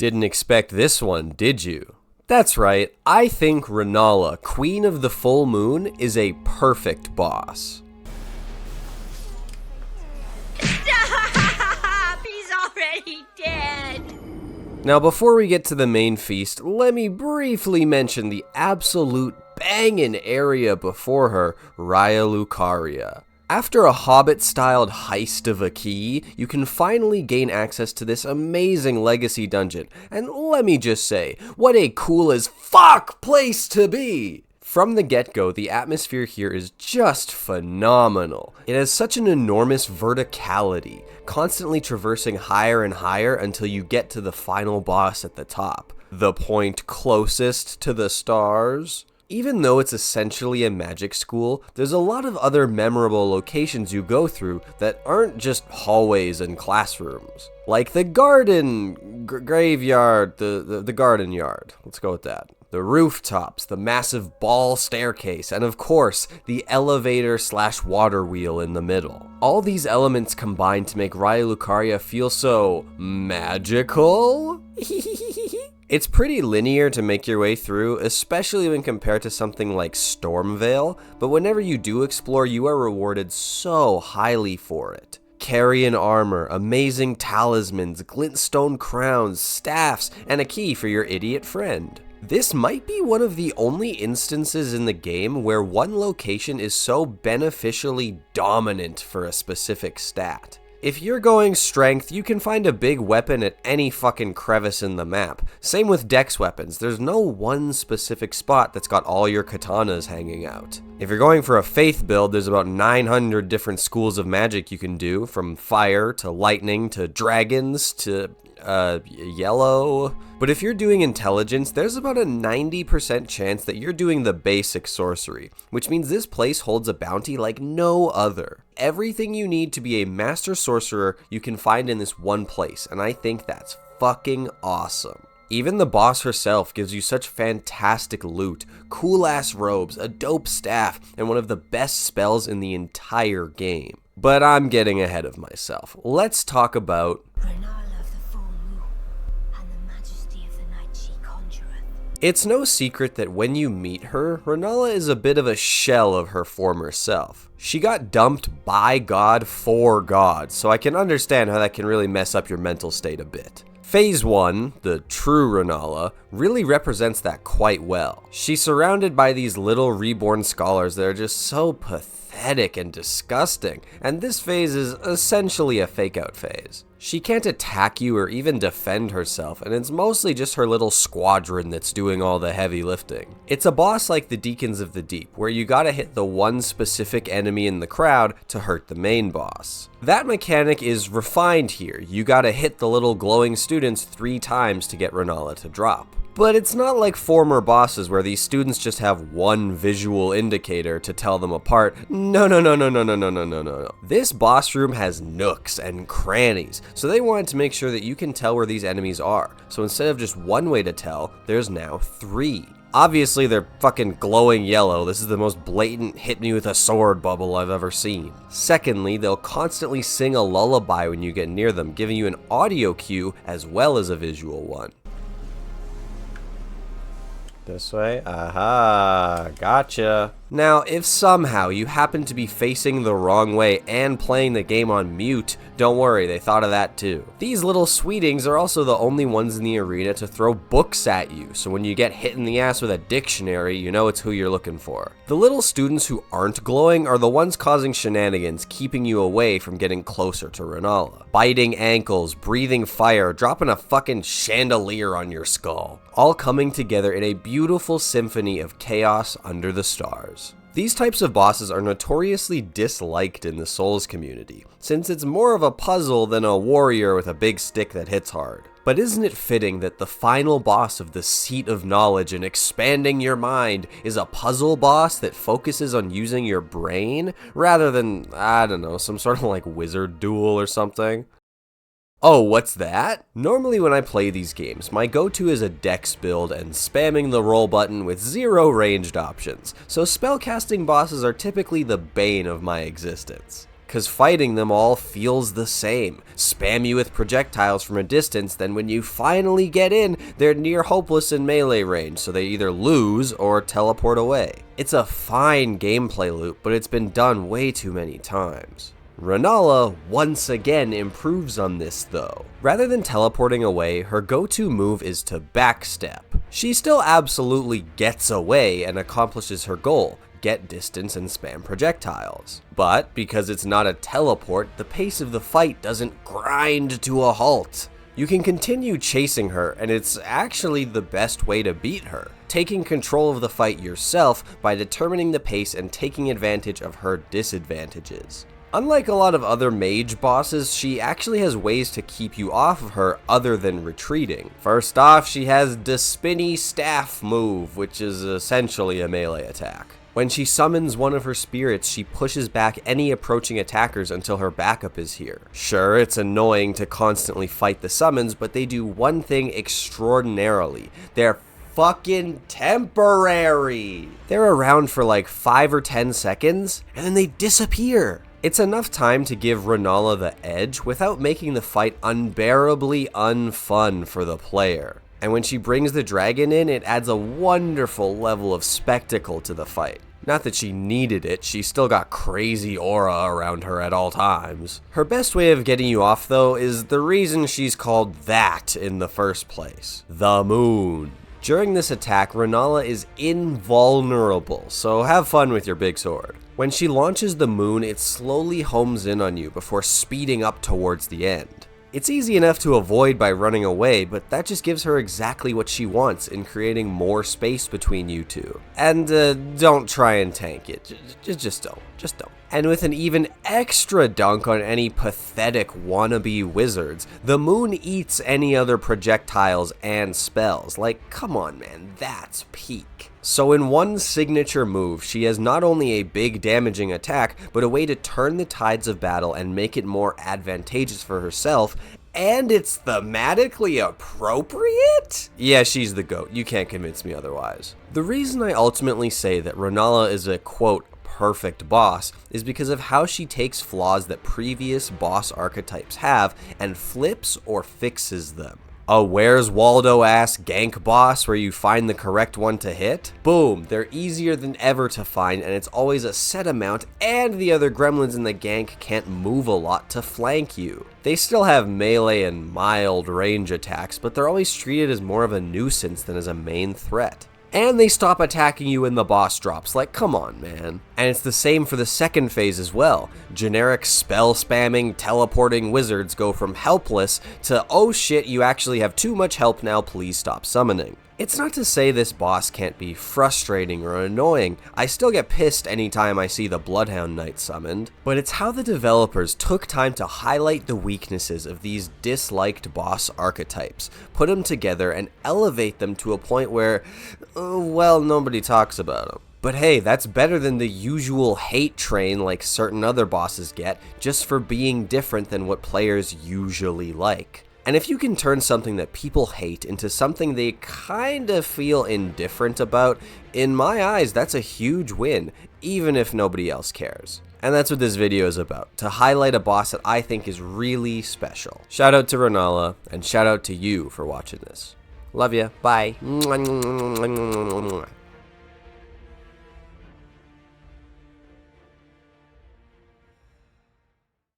Didn't expect this one, did you? That's right, I think Rennala, Queen of the Full Moon, is a perfect boss. Stop! He's already dead! Now before we get to the main feast, let me briefly mention the absolute bangin' area before her, Raya. After a Hobbit-styled heist of a key, you can finally gain access to this amazing legacy dungeon, and let me just say, what a cool as fuck place to be! From the get-go, the atmosphere here is just phenomenal. It has such an enormous verticality, constantly traversing higher and higher until you get to the final boss at the top, the point closest to the stars. Even though it's essentially a magic school, there's a lot of other memorable locations you go through that aren't just hallways and classrooms. Like the graveyard, the garden yard. Let's go with that. The rooftops, the massive ball staircase, and of course, the elevator/water wheel in the middle. All these elements combine to make Raya feel so magical? It's pretty linear to make your way through, especially when compared to something like Stormvale, but whenever you do explore, you are rewarded so highly for it. Carrion armor, amazing talismans, glintstone crowns, staffs, and a key for your idiot friend. This might be one of the only instances in the game where one location is so beneficially dominant for a specific stat. If you're going strength, you can find a big weapon at any fucking crevice in the map. Same with dex weapons, there's no one specific spot that's got all your katanas hanging out. If you're going for a faith build, there's about 900 different schools of magic you can do, from fire to lightning to dragons to yellow. But if you're doing intelligence, there's about a 90% chance that you're doing the basic sorcery, which means this place holds a bounty like no other. Everything you need to be a master sorcerer you can find in this one place, and I think that's fucking awesome. Even the boss herself gives you such fantastic loot, cool ass robes, a dope staff, and one of the best spells in the entire game. But I'm getting ahead of myself. Let's talk about Rennala of the full moon, and the majesty of the night she conjureth. It's no secret that when you meet her, Rennala is a bit of a shell of her former self. She got dumped by God for God, so I can understand how that can really mess up your mental state a bit. Phase 1, the true Rennala, really represents that quite well. She's surrounded by these little reborn scholars that are just so pathetic and disgusting, and this phase is essentially a fake-out phase. She can't attack you or even defend herself, and it's mostly just her little squadron that's doing all the heavy lifting. It's a boss like the Deacons of the Deep, where you gotta hit the one specific enemy in the crowd to hurt the main boss. That mechanic is refined here. You gotta hit the little glowing students 3 times to get Rennala to drop. But it's not like former bosses where these students just have one visual indicator to tell them apart. No. This boss room has nooks and crannies, so they wanted to make sure that you can tell where these enemies are. So instead of just one way to tell, there's now 3. Obviously they're fucking glowing yellow. This is the most blatant hit me with a sword bubble I've ever seen. Secondly, they'll constantly sing a lullaby when you get near them, giving you an audio cue as well as a visual one. This way? Aha, gotcha. Now, if somehow you happen to be facing the wrong way and playing the game on mute, don't worry, they thought of that too. These little sweetings are also the only ones in the arena to throw books at you, so when you get hit in the ass with a dictionary, you know it's who you're looking for. The little students who aren't glowing are the ones causing shenanigans, keeping you away from getting closer to Rennala. Biting ankles, breathing fire, dropping a fucking chandelier on your skull. All coming together in a beautiful symphony of chaos under the stars. These types of bosses are notoriously disliked in the Souls community, since it's more of a puzzle than a warrior with a big stick that hits hard. But isn't it fitting that the final boss of the Seat of Knowledge and expanding your mind is a puzzle boss that focuses on using your brain, rather than, I don't know, some sort of like wizard duel or something? Oh, what's that? Normally when I play these games, my go-to is a dex build and spamming the roll button with 0 ranged options, so spellcasting bosses are typically the bane of my existence. cause fighting them all feels the same. Spam you with projectiles from a distance, then when you finally get in, they're near hopeless in melee range, so they either lose or teleport away. It's a fine gameplay loop, but it's been done way too many times. Rennala once again improves on this though. Rather than teleporting away, her go-to move is to backstep. She still absolutely gets away and accomplishes her goal, get distance and spam projectiles. But because it's not a teleport, the pace of the fight doesn't grind to a halt. You can continue chasing her, and it's actually the best way to beat her, taking control of the fight yourself by determining the pace and taking advantage of her disadvantages. Unlike a lot of other mage bosses, she actually has ways to keep you off of her other than retreating. First off, she has the spinny staff move, which is essentially a melee attack. When she summons one of her spirits, she pushes back any approaching attackers until her backup is here. Sure, it's annoying to constantly fight the summons, but they do one thing extraordinarily. They're fucking temporary. They're around for like 5 or 10 seconds, and then they disappear. It's enough time to give Rennala the edge without making the fight unbearably unfun for the player. And when she brings the dragon in, it adds a wonderful level of spectacle to the fight. Not that she needed it, she still got crazy aura around her at all times. Her best way of getting you off though is the reason she's called that in the first place. The moon. During this attack, Rennala is invulnerable, so have fun with your big sword. When she launches the moon, it slowly homes in on you before speeding up towards the end. It's easy enough to avoid by running away, but that just gives her exactly what she wants in creating more space between you two. And don't try and tank it, just don't. And with an even extra dunk on any pathetic wannabe wizards, the moon eats any other projectiles and spells. Like, come on man, that's peak. So in one signature move, she has not only a big damaging attack, but a way to turn the tides of battle and make it more advantageous for herself, and it's thematically appropriate? Yeah, she's the GOAT, you can't convince me otherwise. The reason I ultimately say that Rennala is a quote, perfect boss is because of how she takes flaws that previous boss archetypes have and flips or fixes them. A Where's Waldo ass gank boss where you find the correct one to hit? Boom, they're easier than ever to find and it's always a set amount and the other gremlins in the gank can't move a lot to flank you. They still have melee and mild range attacks, but they're always treated as more of a nuisance than as a main threat. And they stop attacking you in the boss drops, like come on man. And it's the same for the second phase as well. Generic spell spamming, teleporting wizards go from helpless to oh shit you actually have too much help now, please stop summoning. It's not to say this boss can't be frustrating or annoying, I still get pissed anytime I see the Bloodhound Knight summoned, but it's how the developers took time to highlight the weaknesses of these disliked boss archetypes, put them together and elevate them to a point where, well, nobody talks about them. But hey, that's better than the usual hate train like certain other bosses get, just for being different than what players usually like. And if you can turn something that people hate into something they kind of feel indifferent about, in my eyes, that's a huge win, even if nobody else cares. And that's what this video is about, to highlight a boss that I think is really special. Shout out to Rennala, and shout out to you for watching this. Love ya, bye.